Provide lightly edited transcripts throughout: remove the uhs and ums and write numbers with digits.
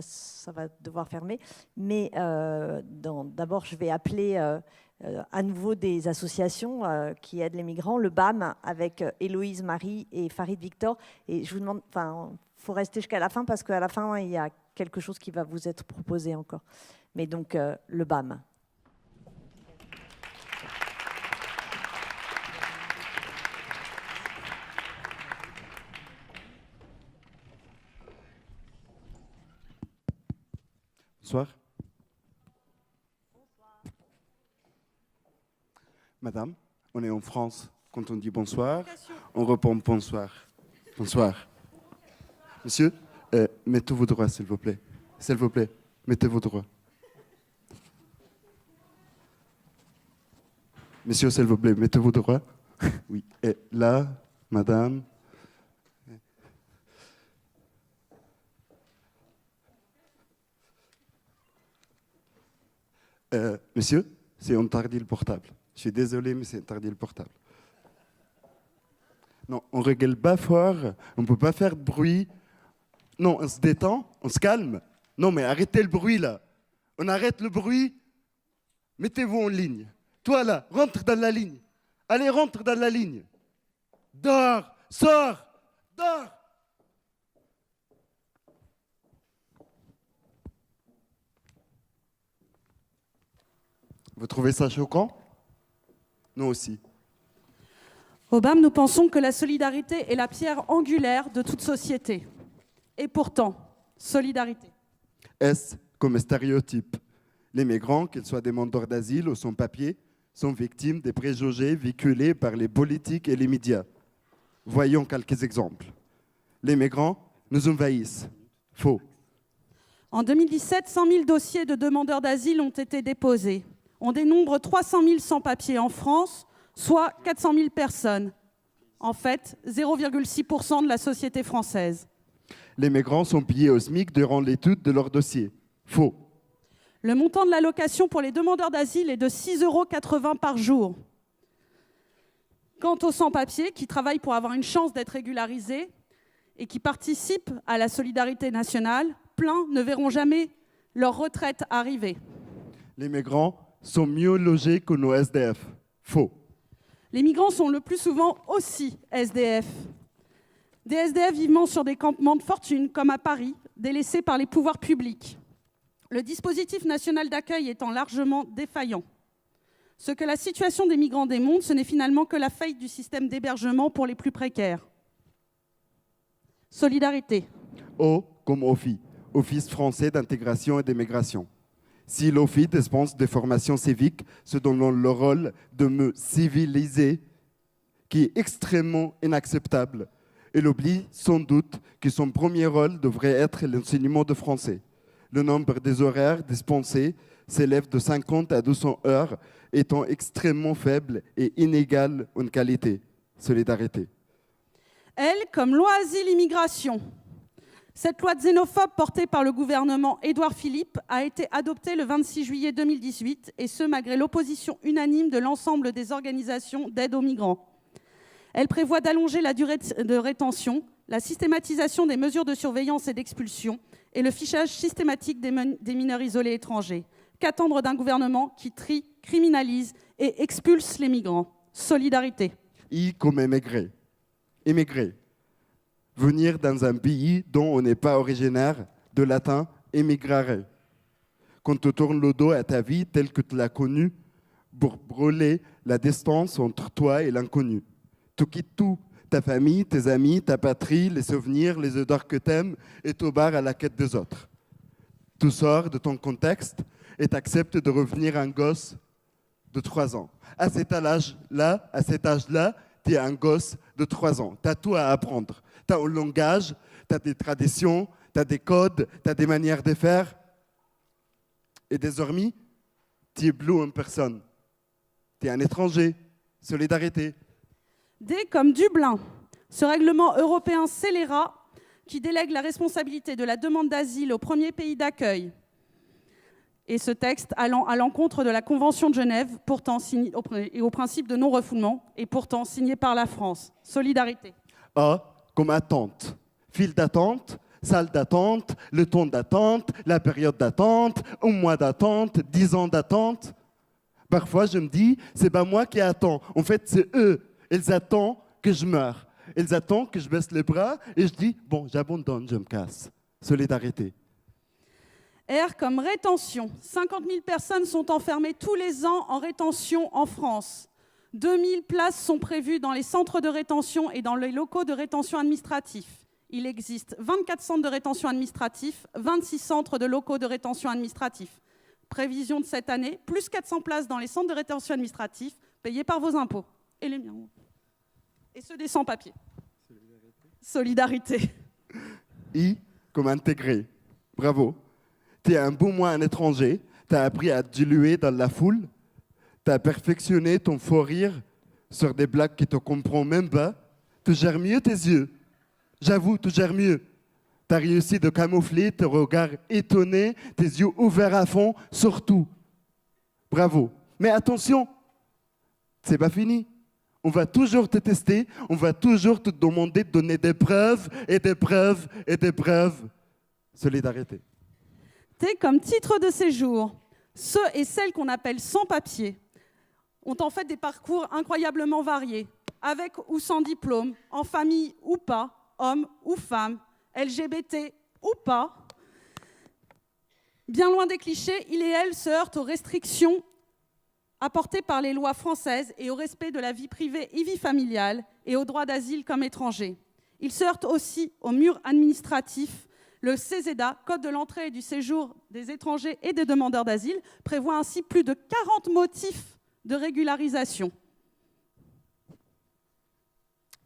ça va devoir fermer. Mais d'abord, je vais appeler à nouveau des associations qui aident les migrants, le BAM avec Héloïse Marie et Farid Victor. Et je vous demande, il faut rester jusqu'à la fin parce qu'à la fin, il y a quelque chose qui va vous être proposé encore. Mais donc, le BAM. Bonsoir. Madame, on est en France. Quand on dit bonsoir, on répond bonsoir. Bonsoir. Monsieur, mettez vos droits, s'il vous plaît. S'il vous plaît, mettez vos droits. Monsieur, s'il vous plaît, mettez vos droits. Oui. Et là, madame. Monsieur, c'est interdit le portable. Je suis désolé, mais c'est interdit le portable. Non, on rigole pas fort, on ne peut pas faire de bruit. Non, on se détend, on se calme. Non, mais arrêtez le bruit, là. On arrête le bruit. Mettez-vous en ligne. Toi, là, rentre dans la ligne. Allez, rentre dans la ligne. Dors, sors, dors. Vous trouvez ça choquant? Nous aussi. Au BAM, nous pensons que la solidarité est la pierre angulaire de toute société. Et pourtant, solidarité. Est-ce comme stéréotype? Les migrants, qu'ils soient demandeurs d'asile ou sans-papiers, sont victimes des préjugés véhiculés par les politiques et les médias. Voyons quelques exemples. Les migrants nous envahissent. Faux. En 2017, 100 000 dossiers de demandeurs d'asile ont été déposés. On dénombre 300 000 sans-papiers en France, soit 400 000 personnes. En fait, 0,6% de la société française. Les migrants sont payés au SMIC durant l'étude de leur dossier. Faux. Le montant de l'allocation pour les demandeurs d'asile est de 6,80 € par jour. Quant aux sans-papiers qui travaillent pour avoir une chance d'être régularisés et qui participent à la solidarité nationale, plein ne verront jamais leur retraite arriver. Les migrants sont mieux logés que nos SDF. Faux. Les migrants sont le plus souvent aussi SDF. Des SDF vivant sur des campements de fortune, comme à Paris, délaissés par les pouvoirs publics. Le dispositif national d'accueil étant largement défaillant. Ce que la situation des migrants démontre, ce n'est finalement que la faillite du système d'hébergement pour les plus précaires. Solidarité. O comme OFI, Office français d'intégration et d'immigration. Si l'OFI dispense des formations civiques, se donnant le rôle de me civiliser, qui est extrêmement inacceptable, il oublie sans doute que son premier rôle devrait être l'enseignement de français. Le nombre des horaires dispensés s'élève de 50 à 200 heures, étant extrêmement faible et inégal en qualité. Solidarité. Elle, comme loi asile-immigration. Cette loi xénophobe portée par le gouvernement Édouard Philippe a été adoptée le 26 juillet 2018, et ce, malgré l'opposition unanime de l'ensemble des organisations d'aide aux migrants. Elle prévoit d'allonger la durée de rétention, la systématisation des mesures de surveillance et d'expulsion et le fichage systématique des mineurs isolés étrangers. Qu'attendre d'un gouvernement qui trie, criminalise et expulse les migrants? Solidarité. I comme émigré. Émigrer. Venir dans un pays dont on n'est pas originaire, de latin émigrare. Quand tu tournes le dos à ta vie telle que tu l'as connue, pour brûler la distance entre toi et l'inconnu. Tu quittes tout, ta famille, tes amis, ta patrie, les souvenirs, les odeurs que tu aimes, et tu barres à la quête des autres. Tu sors de ton contexte et tu acceptes de revenir un gosse de 3 ans. À cet âge-là, tu es un gosse de 3 ans. Tu as tout à apprendre. Tu as un langage, tu as des traditions, tu as des codes, tu as des manières de faire. Et désormais, tu es bleu en personne. Tu es un étranger. Solidarité. D comme Dublin. Ce règlement européen scélérat qui délègue la responsabilité de la demande d'asile au premier pays d'accueil. Et ce texte allant à l'encontre de la Convention de Genève, pourtant signée, et au principe de non-refoulement, et pourtant signé par la France. Solidarité. A comme attente. File d'attente, salle d'attente, le temps d'attente, la période d'attente, un mois d'attente, 10 ans d'attente. Parfois, je me dis, c'est pas moi qui attends. En fait, c'est eux. Ils attendent que je meure. Ils attendent que je baisse les bras et je dis, bon, j'abandonne, je me casse. Solidarité. R comme rétention. 50 000 personnes sont enfermées tous les ans en rétention en France. 2000 places sont prévues dans les centres de rétention et dans les locaux de rétention administratifs. Il existe 24 centres de rétention administratifs, 26 centres de locaux de rétention administratifs. Prévision de cette année, plus 400 places dans les centres de rétention administratifs, payés par vos impôts. Et les miens. Et ceux des sans-papiers. Solidarité. I comme intégré. Bravo. Tu es un beau mois un étranger, tu as appris à te diluer dans la foule, tu as perfectionné ton faux rire sur des blagues qui ne te comprennent même pas, tu gères mieux tes yeux. J'avoue, tu gères mieux. Tu as réussi de camoufler tes regards étonnés, tes yeux ouverts à fond, surtout. Bravo. Mais attention, c'est pas fini. On va toujours te tester, on va toujours te demander de donner des preuves et des preuves et des preuves. Solidarité. T comme titre de séjour. Ceux et celles qu'on appelle sans-papiers ont en fait des parcours incroyablement variés, avec ou sans diplôme, en famille ou pas, hommes ou femmes, LGBT ou pas. Bien loin des clichés, il et elle se heurtent aux restrictions apportées par les lois françaises et au respect de la vie privée et vie familiale et au droit d'asile comme étrangers. Ils se heurtent aussi aux murs administratifs. Le CESEDA, Code de l'entrée et du séjour des étrangers et des demandeurs d'asile, prévoit ainsi plus de 40 motifs de régularisation.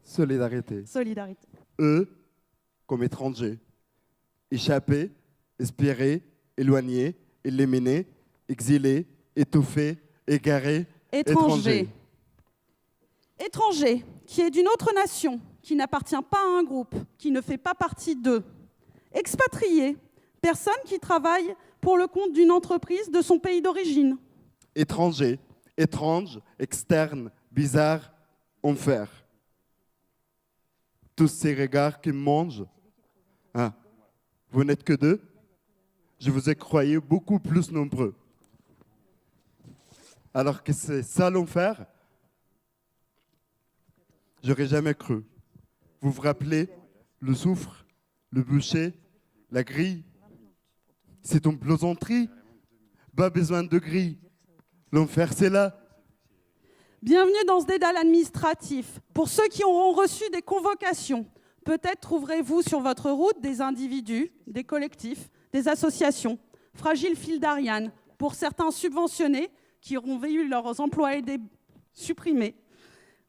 Solidarité. Solidarité. Eux, comme étrangers, échappés, espérés, éloignés, éliminés, exilés, étouffés, égarés, étrangers. Étranger, qui est d'une autre nation, qui n'appartient pas à un groupe, qui ne fait pas partie d'eux. Expatrié, personne qui travaille pour le compte d'une entreprise de son pays d'origine. Étranger, étrange, externe, bizarre, enfer. Tous ces regards qui me mangent. Ah, vous n'êtes que deux? Je vous ai croyé beaucoup plus nombreux. Alors que c'est ça l'enfer? J'aurais jamais cru. Vous vous rappelez le soufre, le bûcher, la grille? C'est une plaisanterie. Pas besoin de grille. L'enfer, c'est là. Bienvenue dans ce dédale administratif. Pour ceux qui auront reçu des convocations, peut-être trouverez-vous sur votre route des individus, des collectifs, des associations, fragiles fil d'Ariane, pour certains subventionnés, qui auront vu leurs emplois aidés supprimés,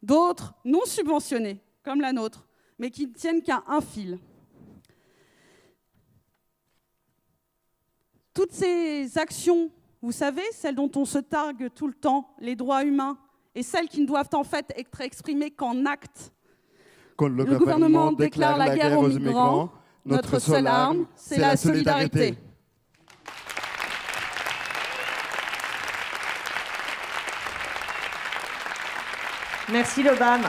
d'autres non subventionnés, comme la nôtre, mais qui ne tiennent qu'à un fil. Toutes ces actions, vous savez, celles dont on se targue tout le temps, les droits humains, et celles qui ne doivent en fait être exprimées qu'en actes. Quand le gouvernement déclare la guerre aux migrants, notre seule arme, c'est la solidarité. Merci le BAM.